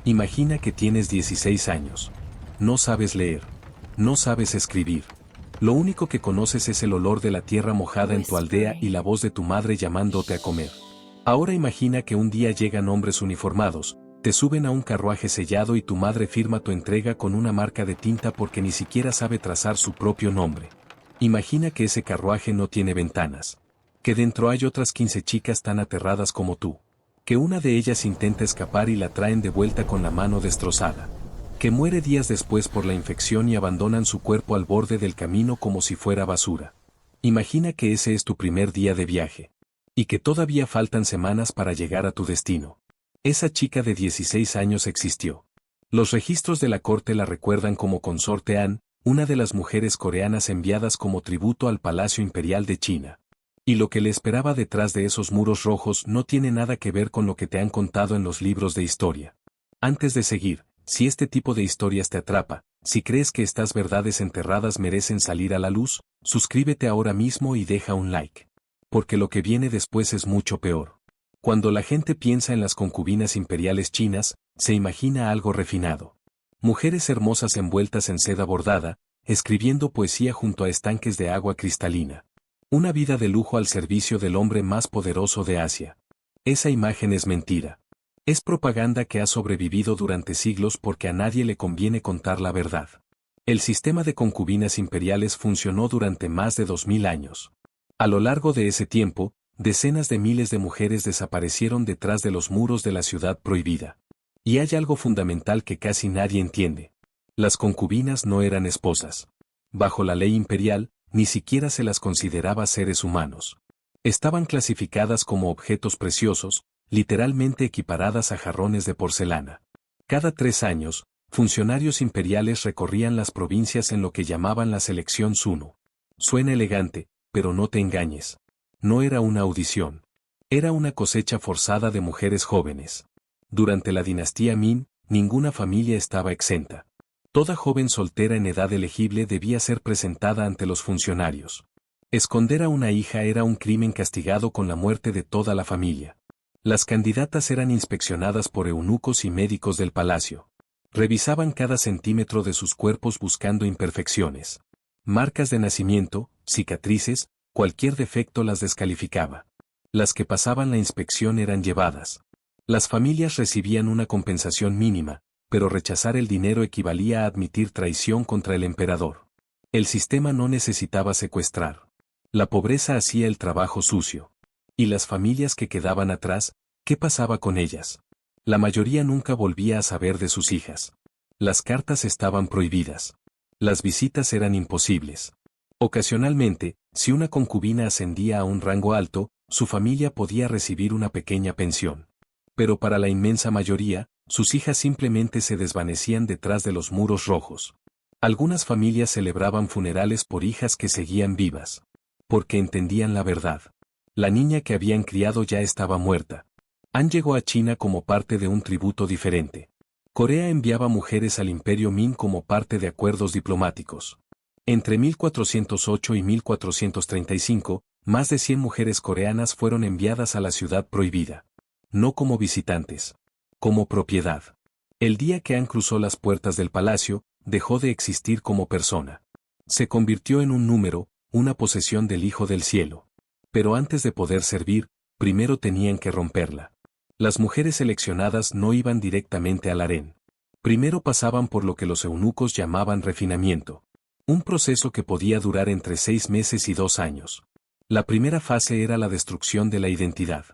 Imagina que tienes 16 años. No sabes leer. No sabes escribir. Lo único que conoces es el olor de la tierra mojada en tu aldea y la voz de tu madre llamándote a comer. Ahora imagina que un día llegan hombres uniformados, te suben a un carruaje sellado y tu madre firma tu entrega con una marca de tinta porque ni siquiera sabe trazar su propio nombre. Imagina que ese carruaje no tiene ventanas. Que dentro hay otras 15 chicas tan aterradas como tú. Que una de ellas intenta escapar y la traen de vuelta con la mano destrozada. Que muere días después por la infección y abandonan su cuerpo al borde del camino como si fuera basura. Imagina que ese es tu primer día de viaje. Y que todavía faltan semanas para llegar a tu destino. Esa chica de 16 años existió. Los registros de la corte la recuerdan como consorte An, una de las mujeres coreanas enviadas como tributo al Palacio Imperial de China. Y lo que le esperaba detrás de esos muros rojos no tiene nada que ver con lo que te han contado en los libros de historia. Antes de seguir, si este tipo de historias te atrapa, si crees que estas verdades enterradas merecen salir a la luz, suscríbete ahora mismo y deja un like. Porque lo que viene después es mucho peor. Cuando la gente piensa en las concubinas imperiales chinas, se imagina algo refinado. Mujeres hermosas envueltas en seda bordada, escribiendo poesía junto a estanques de agua cristalina. Una vida de lujo al servicio del hombre más poderoso de Asia. Esa imagen es mentira. Es propaganda que ha sobrevivido durante siglos porque a nadie le conviene contar la verdad. El sistema de concubinas imperiales funcionó durante más de 2000 años. A lo largo de ese tiempo, decenas de miles de mujeres desaparecieron detrás de los muros de la ciudad prohibida. Y hay algo fundamental que casi nadie entiende. Las concubinas no eran esposas. Bajo la ley imperial, ni siquiera se las consideraba seres humanos. Estaban clasificadas como objetos preciosos, literalmente equiparadas a jarrones de porcelana. Cada 3 años, funcionarios imperiales recorrían las provincias en lo que llamaban la selección Sunu. Suena elegante, pero no te engañes. No era una audición. Era una cosecha forzada de mujeres jóvenes. Durante la dinastía Min, ninguna familia estaba exenta. Toda joven soltera en edad elegible debía ser presentada ante los funcionarios. Esconder a una hija era un crimen castigado con la muerte de toda la familia. Las candidatas eran inspeccionadas por eunucos y médicos del palacio. Revisaban cada centímetro de sus cuerpos buscando imperfecciones. Marcas de nacimiento, cicatrices, cualquier defecto las descalificaba. Las que pasaban la inspección eran llevadas. Las familias recibían una compensación mínima, pero rechazar el dinero equivalía a admitir traición contra el emperador. El sistema no necesitaba secuestrar. La pobreza hacía el trabajo sucio. ¿Y las familias que quedaban atrás, qué pasaba con ellas? La mayoría nunca volvía a saber de sus hijas. Las cartas estaban prohibidas. Las visitas eran imposibles. Ocasionalmente, si una concubina ascendía a un rango alto, su familia podía recibir una pequeña pensión. Pero para la inmensa mayoría, sus hijas simplemente se desvanecían detrás de los muros rojos. Algunas familias celebraban funerales por hijas que seguían vivas. Porque entendían la verdad. La niña que habían criado ya estaba muerta. Han llegó a China como parte de un tributo diferente. Corea enviaba mujeres al Imperio Min como parte de acuerdos diplomáticos. Entre 1408 y 1435, más de 100 mujeres coreanas fueron enviadas a la ciudad prohibida. No como visitantes. Como propiedad. El día que Han cruzó las puertas del palacio, dejó de existir como persona. Se convirtió en un número, una posesión del Hijo del Cielo. Pero antes de poder servir, primero tenían que romperla. Las mujeres seleccionadas no iban directamente al harén. Primero pasaban por lo que los eunucos llamaban refinamiento. Un proceso que podía durar entre 6 meses y 2 años. La primera fase era la destrucción de la identidad.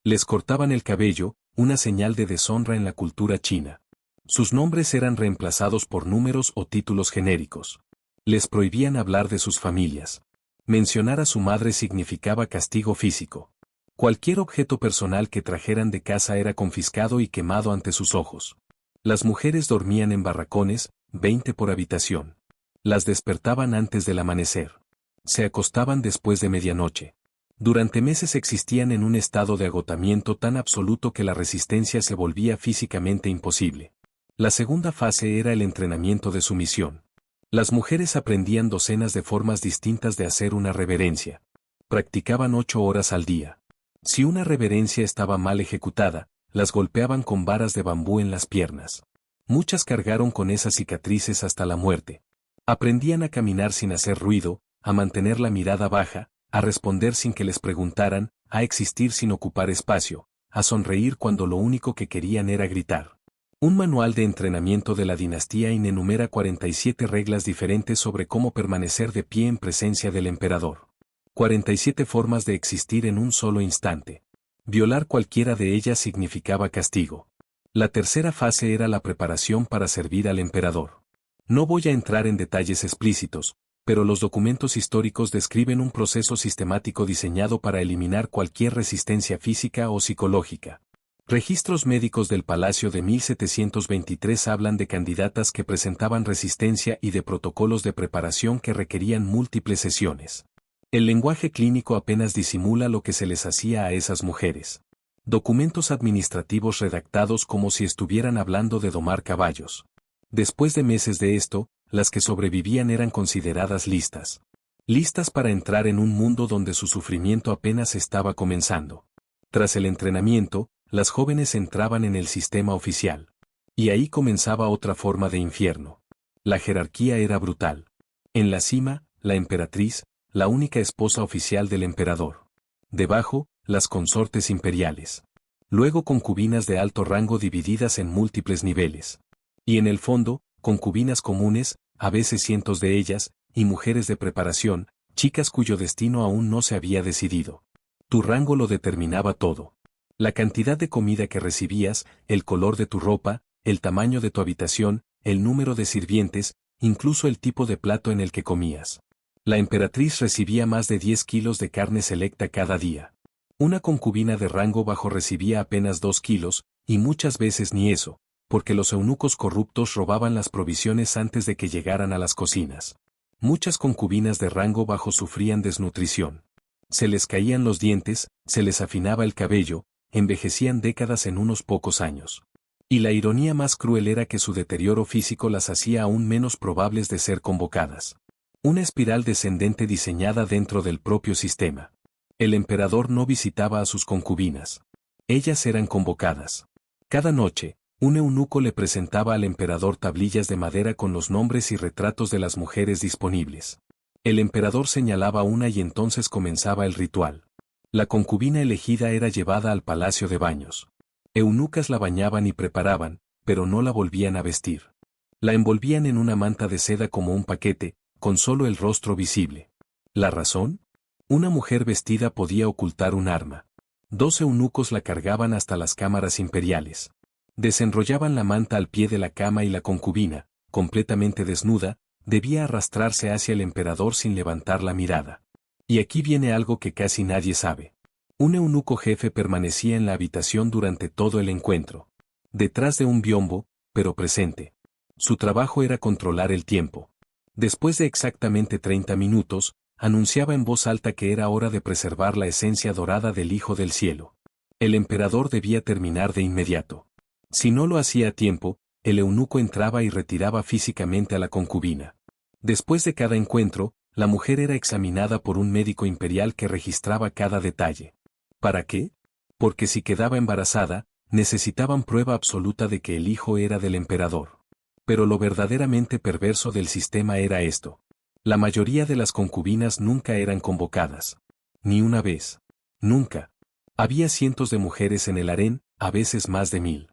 Les cortaban el cabello, una señal de deshonra en la cultura china. Sus nombres eran reemplazados por números o títulos genéricos. Les prohibían hablar de sus familias. Mencionar a su madre significaba castigo físico. Cualquier objeto personal que trajeran de casa era confiscado y quemado ante sus ojos. Las mujeres dormían en barracones, 20 por habitación. Las despertaban antes del amanecer. Se acostaban después de medianoche. Durante meses existían en un estado de agotamiento tan absoluto que la resistencia se volvía físicamente imposible. La segunda fase era el entrenamiento de sumisión. Las mujeres aprendían docenas de formas distintas de hacer una reverencia. Practicaban 8 horas al día. Si una reverencia estaba mal ejecutada, las golpeaban con varas de bambú en las piernas. Muchas cargaron con esas cicatrices hasta la muerte. Aprendían a caminar sin hacer ruido, a mantener la mirada baja, a responder sin que les preguntaran, a existir sin ocupar espacio, a sonreír cuando lo único que querían era gritar. Un manual de entrenamiento de la dinastía Yin enumera 47 reglas diferentes sobre cómo permanecer de pie en presencia del emperador. 47 formas de existir en un solo instante. Violar cualquiera de ellas significaba castigo. La tercera fase era la preparación para servir al emperador. No voy a entrar en detalles explícitos, pero los documentos históricos describen un proceso sistemático diseñado para eliminar cualquier resistencia física o psicológica. Registros médicos del Palacio de 1723 hablan de candidatas que presentaban resistencia y de protocolos de preparación que requerían múltiples sesiones. El lenguaje clínico apenas disimula lo que se les hacía a esas mujeres. Documentos administrativos redactados como si estuvieran hablando de domar caballos. Después de meses de esto, las que sobrevivían eran consideradas listas. Listas para entrar en un mundo donde su sufrimiento apenas estaba comenzando. Tras el entrenamiento, las jóvenes entraban en el sistema oficial. Y ahí comenzaba otra forma de infierno. La jerarquía era brutal. En la cima, la emperatriz, la única esposa oficial del emperador. Debajo, las consortes imperiales. Luego concubinas de alto rango divididas en múltiples niveles. Y en el fondo, concubinas comunes, a veces cientos de ellas, y mujeres de preparación, chicas cuyo destino aún no se había decidido. Tu rango lo determinaba todo. La cantidad de comida que recibías, el color de tu ropa, el tamaño de tu habitación, el número de sirvientes, incluso el tipo de plato en el que comías. La emperatriz recibía más de 10 kilos de carne selecta cada día. Una concubina de rango bajo recibía apenas 2 kilos, y muchas veces ni eso, porque los eunucos corruptos robaban las provisiones antes de que llegaran a las cocinas. Muchas concubinas de rango bajo sufrían desnutrición. Se les caían los dientes, se les afinaba el cabello, envejecían décadas en unos pocos años. Y la ironía más cruel era que su deterioro físico las hacía aún menos probables de ser convocadas. Una espiral descendente diseñada dentro del propio sistema. El emperador no visitaba a sus concubinas. Ellas eran convocadas. Cada noche, un eunuco le presentaba al emperador tablillas de madera con los nombres y retratos de las mujeres disponibles. El emperador señalaba una y entonces comenzaba el ritual. La concubina elegida era llevada al palacio de baños. Eunucas la bañaban y preparaban, pero no la volvían a vestir. La envolvían en una manta de seda como un paquete, con solo el rostro visible. ¿La razón? Una mujer vestida podía ocultar un arma. 2 eunucos la cargaban hasta las cámaras imperiales. Desenrollaban la manta al pie de la cama y la concubina, completamente desnuda, debía arrastrarse hacia el emperador sin levantar la mirada. Y aquí viene algo que casi nadie sabe. Un eunuco jefe permanecía en la habitación durante todo el encuentro. Detrás de un biombo, pero presente. Su trabajo era controlar el tiempo. Después de exactamente 30 minutos, anunciaba en voz alta que era hora de preservar la esencia dorada del Hijo del Cielo. El emperador debía terminar de inmediato. Si no lo hacía a tiempo, el eunuco entraba y retiraba físicamente a la concubina. Después de cada encuentro, la mujer era examinada por un médico imperial que registraba cada detalle. ¿Para qué? Porque si quedaba embarazada, necesitaban prueba absoluta de que el hijo era del emperador. Pero lo verdaderamente perverso del sistema era esto. La mayoría de las concubinas nunca eran convocadas. Ni una vez. Nunca. Había cientos de mujeres en el harén, a veces más de 1000.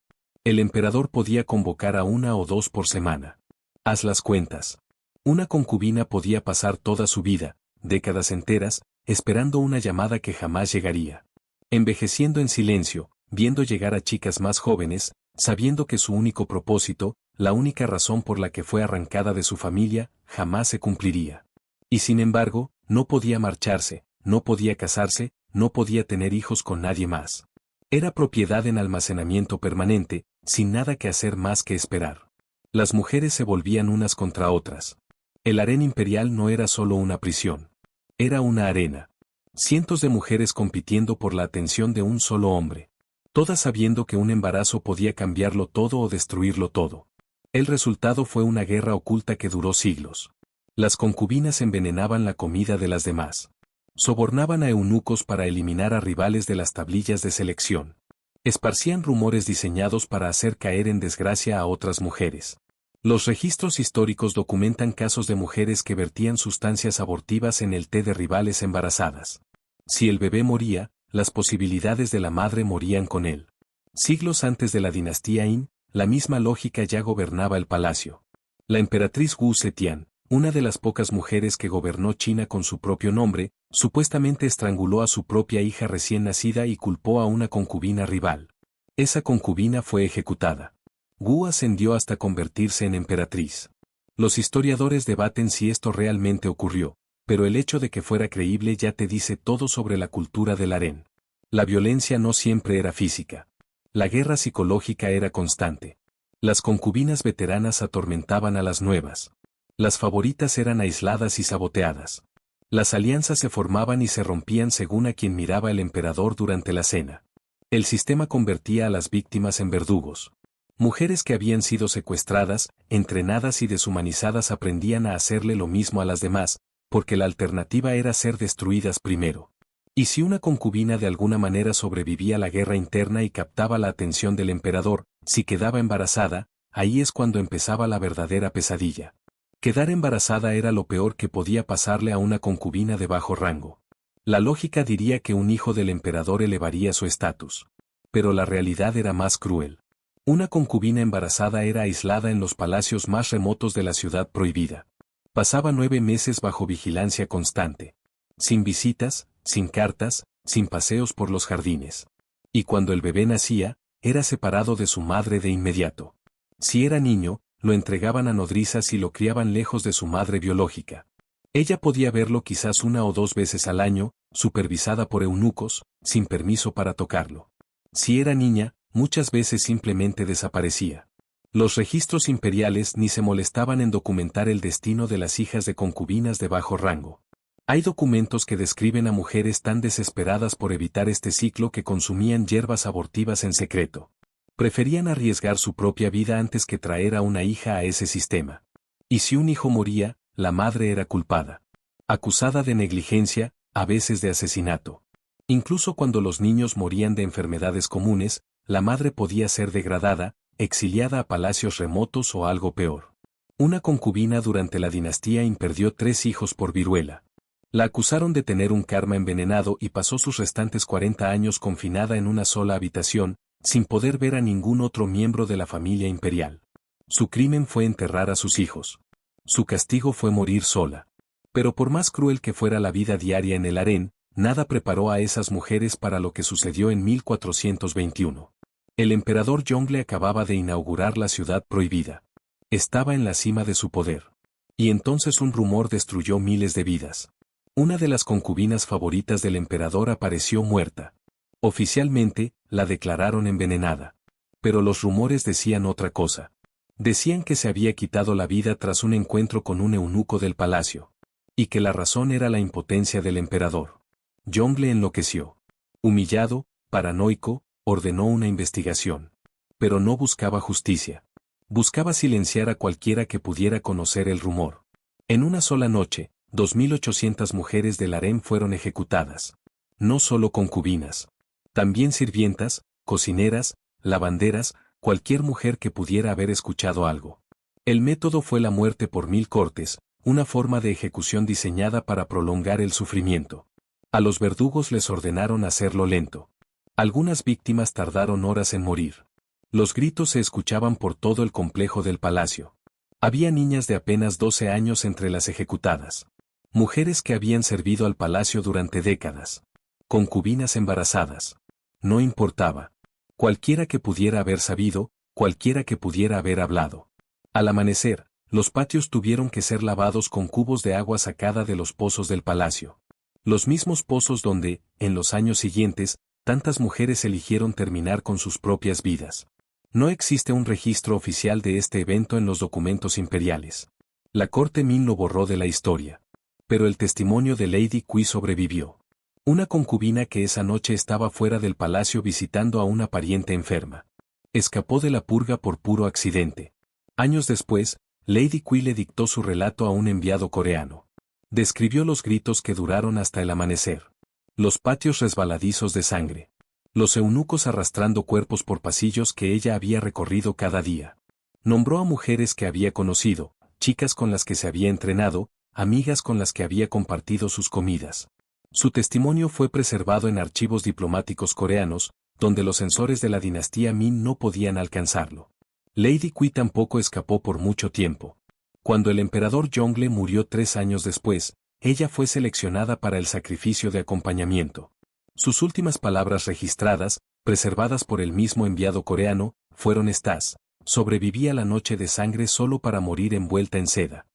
El emperador podía convocar a 1 o 2 por semana. Haz las cuentas. Una concubina podía pasar toda su vida, décadas enteras, esperando una llamada que jamás llegaría. Envejeciendo en silencio, viendo llegar a chicas más jóvenes, sabiendo que su único propósito, la única razón por la que fue arrancada de su familia, jamás se cumpliría. Y sin embargo, no podía marcharse, no podía casarse, no podía tener hijos con nadie más. Era propiedad en almacenamiento permanente, sin nada que hacer más que esperar. Las mujeres se volvían unas contra otras. El harén imperial no era solo una prisión. Era una arena. Cientos de mujeres compitiendo por la atención de un solo hombre. Todas sabiendo que un embarazo podía cambiarlo todo o destruirlo todo. El resultado fue una guerra oculta que duró siglos. Las concubinas envenenaban la comida de las demás. Sobornaban a eunucos para eliminar a rivales de las tablillas de selección. Esparcían rumores diseñados para hacer caer en desgracia a otras mujeres. Los registros históricos documentan casos de mujeres que vertían sustancias abortivas en el té de rivales embarazadas. Si el bebé moría, las posibilidades de la madre morían con él. Siglos antes de la dinastía Qin, la misma lógica ya gobernaba el palacio. La emperatriz Wu Zetian, una de las pocas mujeres que gobernó China con su propio nombre, supuestamente estranguló a su propia hija recién nacida y culpó a una concubina rival. Esa concubina fue ejecutada. Wu ascendió hasta convertirse en emperatriz. Los historiadores debaten si esto realmente ocurrió, pero el hecho de que fuera creíble ya te dice todo sobre la cultura del harén. La violencia no siempre era física. La guerra psicológica era constante. Las concubinas veteranas atormentaban a las nuevas. Las favoritas eran aisladas y saboteadas. Las alianzas se formaban y se rompían según a quien miraba el emperador durante la cena. El sistema convertía a las víctimas en verdugos. Mujeres que habían sido secuestradas, entrenadas y deshumanizadas aprendían a hacerle lo mismo a las demás, porque la alternativa era ser destruidas primero. Y si una concubina de alguna manera sobrevivía a la guerra interna y captaba la atención del emperador, si quedaba embarazada, ahí es cuando empezaba la verdadera pesadilla. Quedar embarazada era lo peor que podía pasarle a una concubina de bajo rango. La lógica diría que un hijo del emperador elevaría su estatus. Pero la realidad era más cruel. Una concubina embarazada era aislada en los palacios más remotos de la ciudad prohibida. Pasaba 9 meses bajo vigilancia constante. Sin visitas, sin cartas, sin paseos por los jardines. Y cuando el bebé nacía, era separado de su madre de inmediato. Si era niño, lo entregaban a nodrizas y lo criaban lejos de su madre biológica. Ella podía verlo quizás 1 o 2 veces al año, supervisada por eunucos, sin permiso para tocarlo. Si era niña, muchas veces simplemente desaparecía. Los registros imperiales ni se molestaban en documentar el destino de las hijas de concubinas de bajo rango. Hay documentos que describen a mujeres tan desesperadas por evitar este ciclo que consumían hierbas abortivas en secreto. Preferían arriesgar su propia vida antes que traer a una hija a ese sistema. Y si un hijo moría, la madre era culpada. Acusada de negligencia, a veces de asesinato. Incluso cuando los niños morían de enfermedades comunes, la madre podía ser degradada, exiliada a palacios remotos o algo peor. Una concubina durante la dinastía Qin perdió 3 hijos por viruela. La acusaron de tener un karma envenenado y pasó sus restantes 40 años confinada en una sola habitación, sin poder ver a ningún otro miembro de la familia imperial. Su crimen fue enterrar a sus hijos. Su castigo fue morir sola. Pero por más cruel que fuera la vida diaria en el harén, nada preparó a esas mujeres para lo que sucedió en 1421. El emperador Yongle acababa de inaugurar la ciudad prohibida. Estaba en la cima de su poder. Y entonces un rumor destruyó miles de vidas. Una de las concubinas favoritas del emperador apareció muerta. Oficialmente, la declararon envenenada. Pero los rumores decían otra cosa. Decían que se había quitado la vida tras un encuentro con un eunuco del palacio. Y que la razón era la impotencia del emperador. Yongle enloqueció. Humillado, paranoico, ordenó una investigación. Pero no buscaba justicia. Buscaba silenciar a cualquiera que pudiera conocer el rumor. En una sola noche, 2.800 mujeres del harén fueron ejecutadas. No solo concubinas. También sirvientas, cocineras, lavanderas, cualquier mujer que pudiera haber escuchado algo. El método fue la muerte por 1000 cortes, una forma de ejecución diseñada para prolongar el sufrimiento. A los verdugos les ordenaron hacerlo lento. Algunas víctimas tardaron horas en morir. Los gritos se escuchaban por todo el complejo del palacio. Había niñas de apenas 12 años entre las ejecutadas. Mujeres que habían servido al palacio durante décadas. Concubinas embarazadas. No importaba. Cualquiera que pudiera haber sabido, cualquiera que pudiera haber hablado. Al amanecer, los patios tuvieron que ser lavados con cubos de agua sacada de los pozos del palacio. Los mismos pozos donde, en los años siguientes, tantas mujeres eligieron terminar con sus propias vidas. No existe un registro oficial de este evento en los documentos imperiales. La corte Ming lo borró de la historia. Pero el testimonio de Lady Qi sobrevivió. Una concubina que esa noche estaba fuera del palacio visitando a una pariente enferma. Escapó de la purga por puro accidente. Años después, Lady Qi le dictó su relato a un enviado coreano. Describió los gritos que duraron hasta el amanecer. Los patios resbaladizos de sangre. Los eunucos arrastrando cuerpos por pasillos que ella había recorrido cada día. Nombró a mujeres que había conocido, chicas con las que se había entrenado, amigas con las que había compartido sus comidas. Su testimonio fue preservado en archivos diplomáticos coreanos, donde los censores de la dinastía Min no podían alcanzarlo. Lady Qui tampoco escapó por mucho tiempo. Cuando el emperador Yongle murió 3 años después, ella fue seleccionada para el sacrificio de acompañamiento. Sus últimas palabras registradas, preservadas por el mismo enviado coreano, fueron estas: sobreviví a la noche de sangre solo para morir envuelta en seda.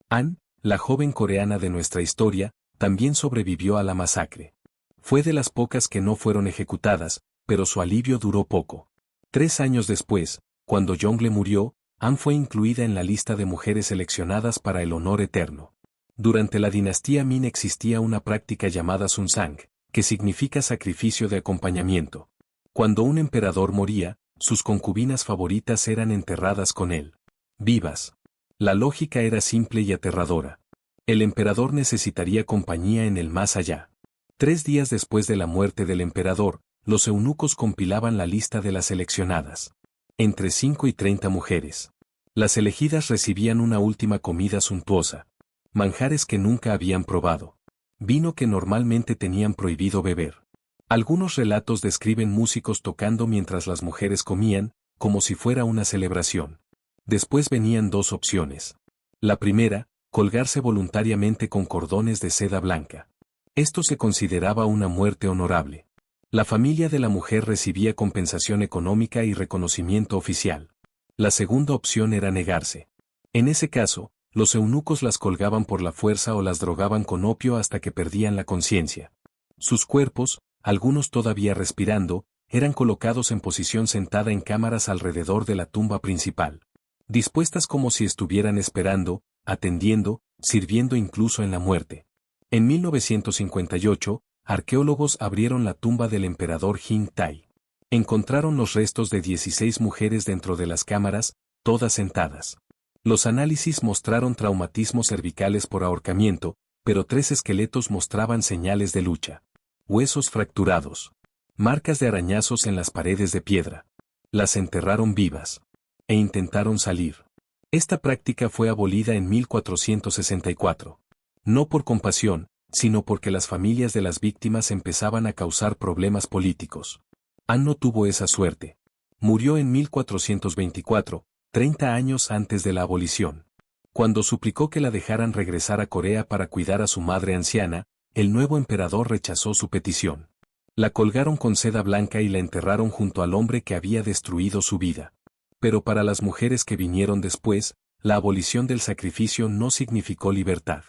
An, la joven coreana de nuestra historia, también sobrevivió a la masacre. Fue de las pocas que no fueron ejecutadas, pero su alivio duró poco. 3 años después, cuando Yongle murió, An fue incluida en la lista de mujeres seleccionadas para el honor eterno. Durante la dinastía Min existía una práctica llamada Sunsang, que significa sacrificio de acompañamiento. Cuando un emperador moría, sus concubinas favoritas eran enterradas con él. Vivas. La lógica era simple y aterradora. El emperador necesitaría compañía en el más allá. 3 días después de la muerte del emperador, los eunucos compilaban la lista de las seleccionadas. Entre 5 y 30 mujeres. Las elegidas recibían una última comida suntuosa. Manjares que nunca habían probado. Vino que normalmente tenían prohibido beber. Algunos relatos describen músicos tocando mientras las mujeres comían, como si fuera una celebración. Después venían 2 opciones. La primera, colgarse voluntariamente con cordones de seda blanca. Esto se consideraba una muerte honorable. La familia de la mujer recibía compensación económica y reconocimiento oficial. La segunda opción era negarse. En ese caso, los eunucos las colgaban por la fuerza o las drogaban con opio hasta que perdían la conciencia. Sus cuerpos, algunos todavía respirando, eran colocados en posición sentada en cámaras alrededor de la tumba principal. Dispuestas como si estuvieran esperando, atendiendo, sirviendo incluso en la muerte. En 1958, arqueólogos abrieron la tumba del emperador Jing Tai. Encontraron los restos de 16 mujeres dentro de las cámaras, todas sentadas. Los análisis mostraron traumatismos cervicales por ahorcamiento, pero 3 esqueletos mostraban señales de lucha. Huesos fracturados. Marcas de arañazos en las paredes de piedra. Las enterraron vivas. E intentaron salir. Esta práctica fue abolida en 1464. No por compasión, sino porque las familias de las víctimas empezaban a causar problemas políticos. An no tuvo esa suerte. Murió en 1424, 30 años antes de la abolición. Cuando suplicó que la dejaran regresar a Corea para cuidar a su madre anciana, el nuevo emperador rechazó su petición. La colgaron con seda blanca y la enterraron junto al hombre que había destruido su vida. Pero para las mujeres que vinieron después, la abolición del sacrificio no significó libertad.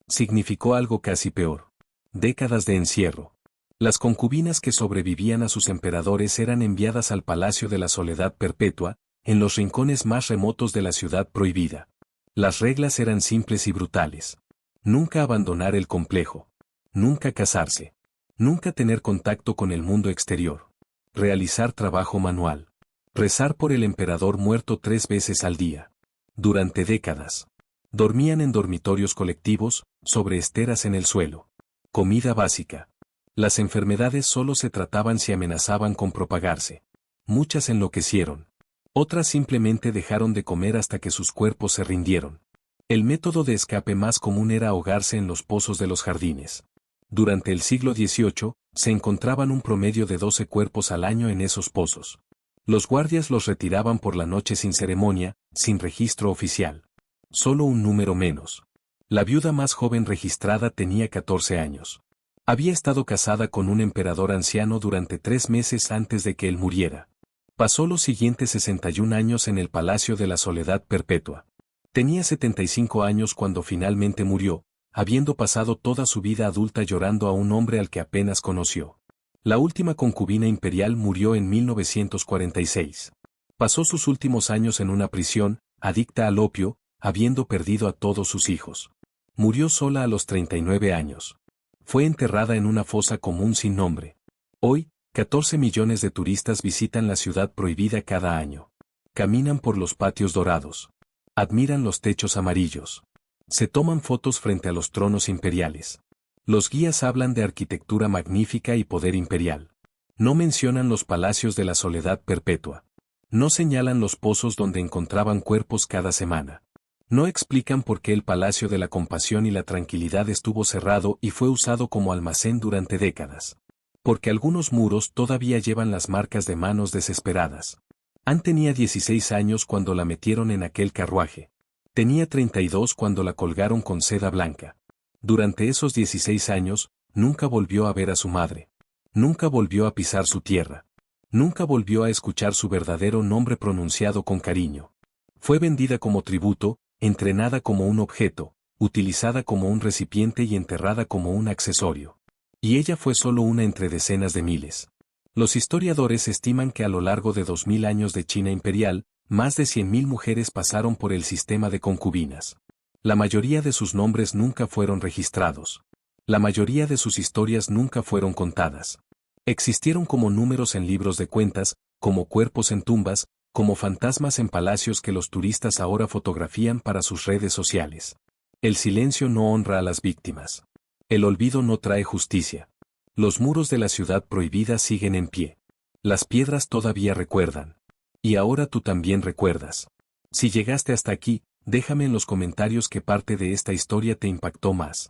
Significó algo casi peor. Décadas de encierro. Las concubinas que sobrevivían a sus emperadores eran enviadas al Palacio de la Soledad Perpetua, en los rincones más remotos de la ciudad prohibida. Las reglas eran simples y brutales. Nunca abandonar el complejo. Nunca casarse. Nunca tener contacto con el mundo exterior. Realizar trabajo manual. Rezar por el emperador muerto 3 veces al día. Durante décadas. Dormían en dormitorios colectivos, sobre esteras en el suelo. Comida básica. Las enfermedades solo se trataban si amenazaban con propagarse. Muchas enloquecieron. Otras simplemente dejaron de comer hasta que sus cuerpos se rindieron. El método de escape más común era ahogarse en los pozos de los jardines. Durante el siglo XVIII, se encontraban un promedio de 12 cuerpos al año en esos pozos. Los guardias los retiraban por la noche sin ceremonia, sin registro oficial. Solo un número menos. La viuda más joven registrada tenía 14 años. Había estado casada con un emperador anciano durante 3 meses antes de que él muriera. Pasó los siguientes 61 años en el Palacio de la Soledad Perpetua. Tenía 75 años cuando finalmente murió, habiendo pasado toda su vida adulta llorando a un hombre al que apenas conoció. La última concubina imperial murió en 1946. Pasó sus últimos años en una prisión, adicta al opio, habiendo perdido a todos sus hijos. Murió sola a los 39 años. Fue enterrada en una fosa común sin nombre. Hoy, 14 millones de turistas visitan la ciudad prohibida cada año. Caminan por los patios dorados. Admiran los techos amarillos. Se toman fotos frente a los tronos imperiales. Los guías hablan de arquitectura magnífica y poder imperial. No mencionan los palacios de la soledad perpetua. No señalan los pozos donde encontraban cuerpos cada semana. No explican por qué el Palacio de la Compasión y la Tranquilidad estuvo cerrado y fue usado como almacén durante décadas. Porque algunos muros todavía llevan las marcas de manos desesperadas. Anne tenía 16 años cuando la metieron en aquel carruaje. Tenía 32 cuando la colgaron con seda blanca. Durante esos 16 años, nunca volvió a ver a su madre. Nunca volvió a pisar su tierra. Nunca volvió a escuchar su verdadero nombre pronunciado con cariño. Fue vendida como tributo, entrenada como un objeto, utilizada como un recipiente y enterrada como un accesorio. Y ella fue solo una entre decenas de miles. Los historiadores estiman que a lo largo de 2000 años de China imperial, más de 100.000 mujeres pasaron por el sistema de concubinas. La mayoría de sus nombres nunca fueron registrados. La mayoría de sus historias nunca fueron contadas. Existieron como números en libros de cuentas, como cuerpos en tumbas, como fantasmas en palacios que los turistas ahora fotografían para sus redes sociales. El silencio no honra a las víctimas. El olvido no trae justicia. Los muros de la ciudad prohibida siguen en pie. Las piedras todavía recuerdan. Y ahora tú también recuerdas. Si llegaste hasta aquí, déjame en los comentarios qué parte de esta historia te impactó más.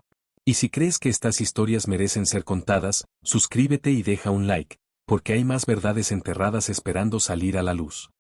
Y si crees que estas historias merecen ser contadas, suscríbete y deja un like, porque hay más verdades enterradas esperando salir a la luz.